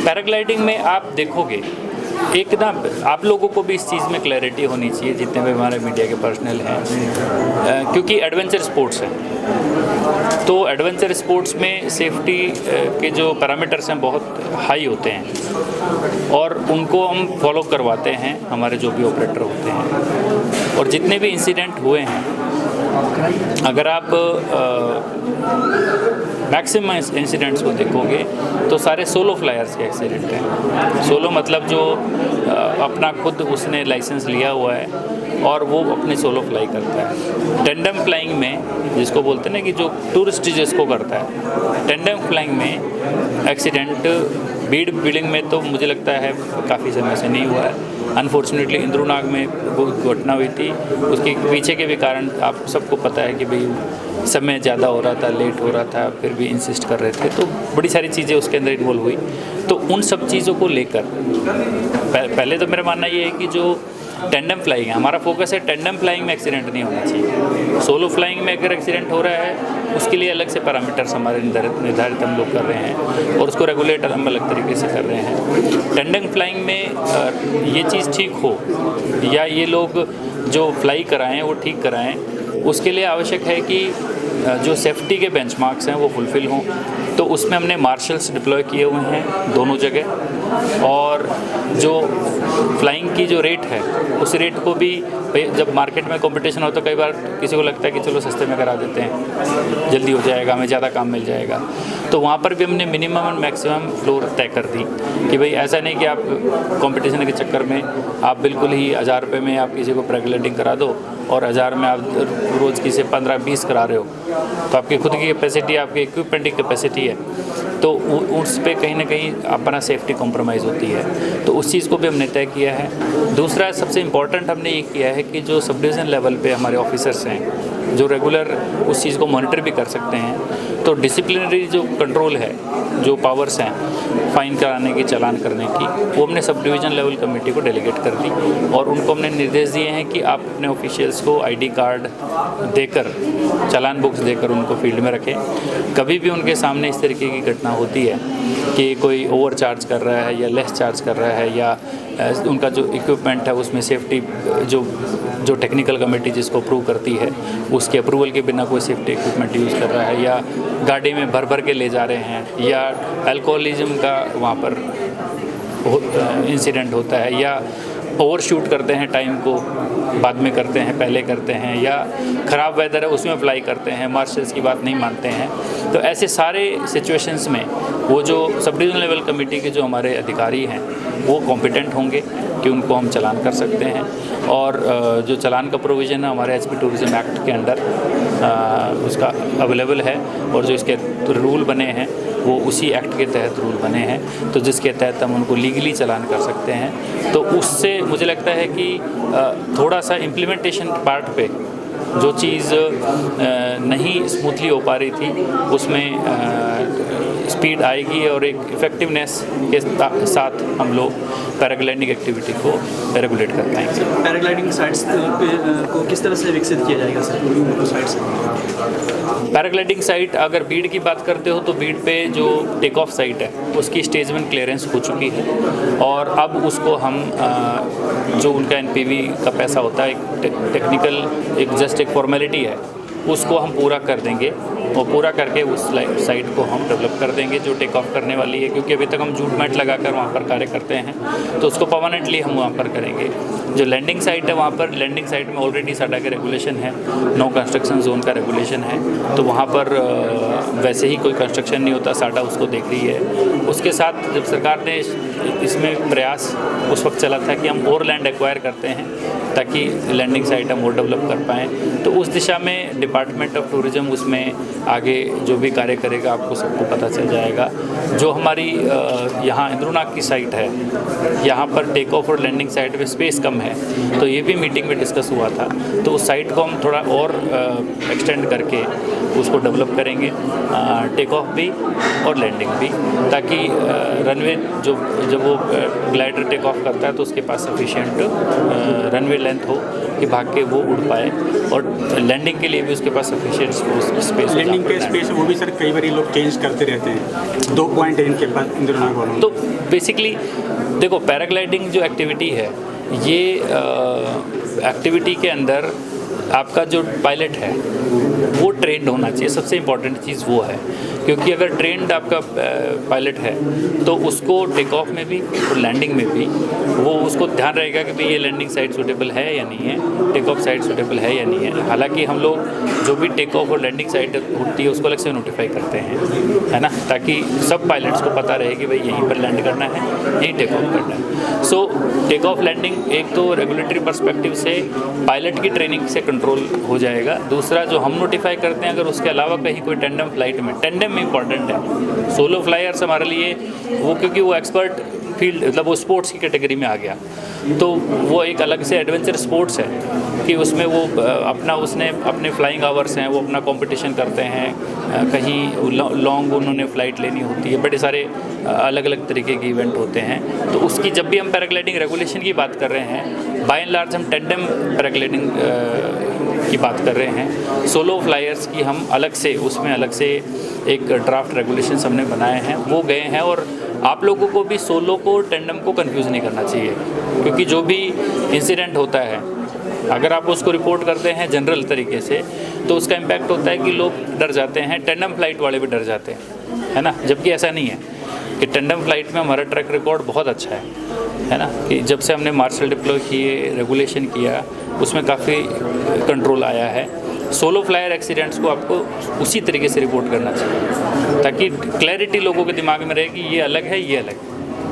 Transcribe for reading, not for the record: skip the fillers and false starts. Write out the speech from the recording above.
Paragliding में आप देखोगे एक ना, आप लोगों को भी इस चीज़ में क्लैरिटी होनी चाहिए जितने भी हमारे मीडिया के पर्सनल हैं, क्योंकि एडवेंचर स्पोर्ट्स हैं, तो एडवेंचर स्पोर्ट्स में सेफ्टी के जो पैरामीटर्स हैं बहुत हाई होते हैं और उनको हम फॉलो करवाते हैं हमारे जो भी ऑपरेटर होते हैं। और जितने भी इंसिडेंट हुए हैं, अगर आप मैक्सिमम इंसिडेंट्स को देखोगे तो सारे सोलो फ्लायर्स के एक्सीडेंट हैं। सोलो मतलब जो अपना खुद उसने लाइसेंस लिया हुआ है और वो अपने सोलो फ्लाई करता है। टेंडम फ्लाइंग में जिसको बोलते हैं ना कि जो टूरिस्ट जिसको करता है, टेंडम फ्लाइंग में एक्सीडेंट बीड बिल्डिंग में तो मुझे लगता है काफ़ी समय से नहीं हुआ है। अनफॉर्चुनेटली इंद्रुनाग में वो घटना हुई थी, उसके पीछे के भी कारण आप सबको पता है कि भाई समय ज़्यादा हो रहा था, लेट हो रहा था, फिर भी इंसिस्ट कर रहे थे, तो बड़ी सारी चीज़ें उसके अंदर इन्वॉल्व हुई। तो उन सब चीज़ों को लेकर पहले तो मेरा मानना ये है कि जो टेंडम फ्लाइंग है, हमारा फोकस है टेंडम फ्लाइंग में एक्सीडेंट नहीं होना चाहिए। सोलो फ्लाइंग में अगर एक्सीडेंट हो रहा है उसके लिए अलग से पैरामीटर्स हमारे निर्धारित हम लोग कर रहे हैं और उसको रेगुलेट हम अलग तरीके से कर रहे हैं। टेंडम फ्लाइंग में ये चीज़ ठीक हो या ये लोग जो फ्लाई कराएं वो ठीक कराएं, उसके लिए आवश्यक है कि जो सेफ्टी के बेंचमार्क्स हैं वो फुलफ़िल हों। तो उसमें हमने मार्शल्स डिप्लॉय किए हुए हैं दोनों जगह, और जो फ्लाइंग की जो रेट है उस रेट को भी, जब मार्केट में कंपटीशन हो तो कई बार किसी को लगता है कि चलो सस्ते में करा देते हैं, जल्दी हो जाएगा, हमें ज़्यादा काम मिल जाएगा, तो वहाँ पर भी हमने मिनिमम और मैक्सिमम फ्लोर तय कर दी कि भाई ऐसा नहीं कि आप कंपटीशन के चक्कर में आप बिल्कुल ही 1000 रुपये में आप किसी को पैराग्लाइडिंग करा दो और 1000 में आप रोज़ की से 15-20 करा रहे हो, तो आपकी खुद की कैपेसिटी, आपकी इक्विपमेंट की कैपेसिटी है, तो उस पे कहीं ना कहीं अपना सेफ्टी कॉम्प्रोमाइज़ होती है। तो उस चीज़ को भी हमने तय किया है। दूसरा सबसे इम्पॉर्टेंट हमने ये किया है कि जो सब डिवीज़न लेवल पे हमारे ऑफिसर्स हैं जो रेगुलर उस चीज़ को मॉनिटर भी कर सकते हैं, तो डिसिप्लिनरी जो कंट्रोल है, जो पावर्स हैं फ़ाइन कराने की, चालान करने की, वो हमने सब डिवीज़न लेवल कमेटी को डेलीगेट कर दी और उनको हमने निर्देश दिए हैं कि आप अपने ऑफिशियल्स को आईडी कार्ड देकर, चालान बुक्स देकर उनको फील्ड में रखें। कभी भी उनके सामने इस तरीके की घटना होती है कि कोई ओवर चार्ज कर रहा है या लेस चार्ज कर रहा है या उनका जो इक्विपमेंट है उसमें सेफ्टी जो टेक्निकल कमेटी जिसको अप्रूव करती है उसके अप्रूवल के बिना कोई सेफ्टी इक्विपमेंट यूज़ कर रहा है या गाड़ी में भर भर के ले जा रहे हैं या अल्कोहलिज्म का वहाँ पर इंसिडेंट होता है या ओवर शूट करते हैं, टाइम को बाद में करते हैं, पहले करते हैं, या ख़राब वेदर है उसमें फ्लाई करते हैं, मार्शल्स की बात नहीं मानते हैं, तो ऐसे सारे सिचुएशंस में वो जो सब डिवीज़न लेवल कमेटी के जो हमारे अधिकारी हैं वो कॉम्पिटेंट होंगे कि उनको हम चालान कर सकते हैं। और जो चालान का प्रोविज़न है हमारे एचपी टूरिज़्म एक्ट के अंडर उसका अवेलेबल है और जो इसके रूल बने हैं वो उसी एक्ट के तहत रूल बने हैं, तो जिसके तहत हम उनको लीगली चालान कर सकते हैं। तो उससे मुझे लगता है कि थोड़ा सा इम्प्लीमेंटेशन पार्ट पे जो चीज़ नहीं स्मूथली हो पा रही थी उसमें स्पीड आएगी और एक इफ़ेक्टिवनेस के साथ हम लोग पैराग्लाइडिंग एक्टिविटी को रेगुलेट कर पाएंगे। पैराग्लाइडिंग साइट्स को किस तरह से विकसित किया जाएगा सर? साइट्स पैराग्लाइडिंग साइट अगर बीड की बात करते हो तो बीड पे जो टेक ऑफ साइट है उसकी स्टेज 1 क्लियरेंस हो चुकी है और अब उसको हम जो उनका एनपीवी का पैसा होता है टेक्निकल जस्ट एक फॉर्मेलिटी है उसको हम पूरा कर देंगे और पूरा करके उस साइट को हम डेवलप कर देंगे जो टेक ऑफ करने वाली है, क्योंकि अभी तक हम जूट मैट लगाकर वहाँ पर कार्य करते हैं तो उसको परमानेंटली हम वहाँ पर करेंगे। जो लैंडिंग साइट है वहाँ पर लैंडिंग साइट में ऑलरेडी साडा के रेगुलेशन है, नो कंस्ट्रक्शन जोन का रेगुलेशन है, तो वहाँ पर वैसे ही कोई कंस्ट्रक्शन नहीं होता, साडा उसको देख रही है। उसके साथ जब सरकार ने इसमें प्रयास उस वक्त चला था कि हम और लैंड एक्वायर करते हैं ताकि लैंडिंग साइट हम और डेवलप कर पाएँ, तो उस दिशा में डिपार्टमेंट ऑफ टूरिज़्म उसमें आगे जो भी कार्य करेगा आपको सबको पता चल जाएगा। जो हमारी यहाँ इंद्रुनाग की साइट है यहाँ पर टेक ऑफ और लैंडिंग साइट में स्पेस कम है, तो ये भी मीटिंग में डिस्कस हुआ था, तो उस साइट को हम थोड़ा और एक्सटेंड करके उसको डेवलप करेंगे, टेक ऑफ भी और लैंडिंग भी, ताकि रनवे जब वो ग्लाइडर टेक ऑफ करता है तो उसके पास सफिशिएंट रनवे लेंथ हो कि भाग के वो उड़ पाए, और लैंडिंग के लिए भी उसके पास सफिशिएंट स्पेस। लैंडिंग के स्पेस वो भी सर कई बार लोग चेंज करते रहते हैं, 2 पॉइंट है इनके पास, इन दोनों में बोलूँ तो बेसिकली देखो, पैराग्लाइडिंग जो एक्टिविटी है, ये एक्टिविटी के अंदर आपका जो पायलट है वो ट्रेंड होना चाहिए। सबसे इम्पॉर्टेंट चीज़ वो है, क्योंकि अगर ट्रेंड आपका पायलट है तो उसको टेक ऑफ में भी और लैंडिंग में भी वो उसको ध्यान रहेगा कि भाई ये लैंडिंग साइड सूटेबल है या नहीं है, टेक ऑफ साइड सूटेबल है या नहीं है। हालांकि हम लोग जो भी टेक ऑफ और लैंडिंग साइड होती है उसको अलग से नोटिफाई करते हैं, है ना, ताकि सब पायलट्स को पता रहे कि भाई यहीं पर लैंड करना है, यहीं टेक ऑफ करना है। सो टेक ऑफ लैंडिंग एक तो रेगुलेटरी पर्सपेक्टिव से पायलट की ट्रेनिंग से कंट्रोल हो जाएगा। दूसरा जो हम नोटिफाई करते हैं, अगर उसके अलावा कहीं कोई टेंडम फ्लाइट में, टेंडम में इंपॉर्टेंट है, सोलो फ्लायर्स हमारे लिए वो, क्योंकि वो एक्सपर्ट फील्ड, मतलब वो स्पोर्ट्स की कैटेगरी में आ गया, तो वो एक अलग से एडवेंचर स्पोर्ट्स है कि उसमें वो अपने फ्लाइंग आवर्स हैं, वो अपना कंपटीशन करते हैं, कहीं लॉन्ग उन्होंने फ़्लाइट लेनी होती है, बड़े सारे अलग अलग तरीके के इवेंट होते हैं। तो उसकी जब भी हम पैराग्लाइडिंग रेगुलेशन की बात कर रहे हैं, बाय एंड लार्ज हम टेंडम पैराग्लाइडिंग की बात कर रहे हैं। सोलो फ्लायर्स की हम अलग से, उसमें अलग से एक ड्राफ्ट रेगुलेशन हमने बनाए हैं, वो गए हैं। और आप लोगों को भी सोलो को टेंडम को कंफ्यूज नहीं करना चाहिए, क्योंकि जो भी इंसिडेंट होता है अगर आप उसको रिपोर्ट करते हैं जनरल तरीके से तो उसका इम्पैक्ट होता है कि लोग डर जाते हैं, टेंडम फ्लाइट वाले भी डर जाते हैं, है ना। जबकि ऐसा नहीं है कि टेंडम फ्लाइट में हमारा ट्रैक रिकॉर्ड बहुत अच्छा है ना, कि जब से हमने मार्शल डिप्लॉय किए, रेगुलेशन किया, उसमें काफ़ी कंट्रोल आया है। सोलो फ्लायर एक्सीडेंट्स को आपको उसी तरीके से रिपोर्ट करना चाहिए ताकि क्लैरिटी लोगों के दिमाग में रहे कि ये अलग है, ये अलग है।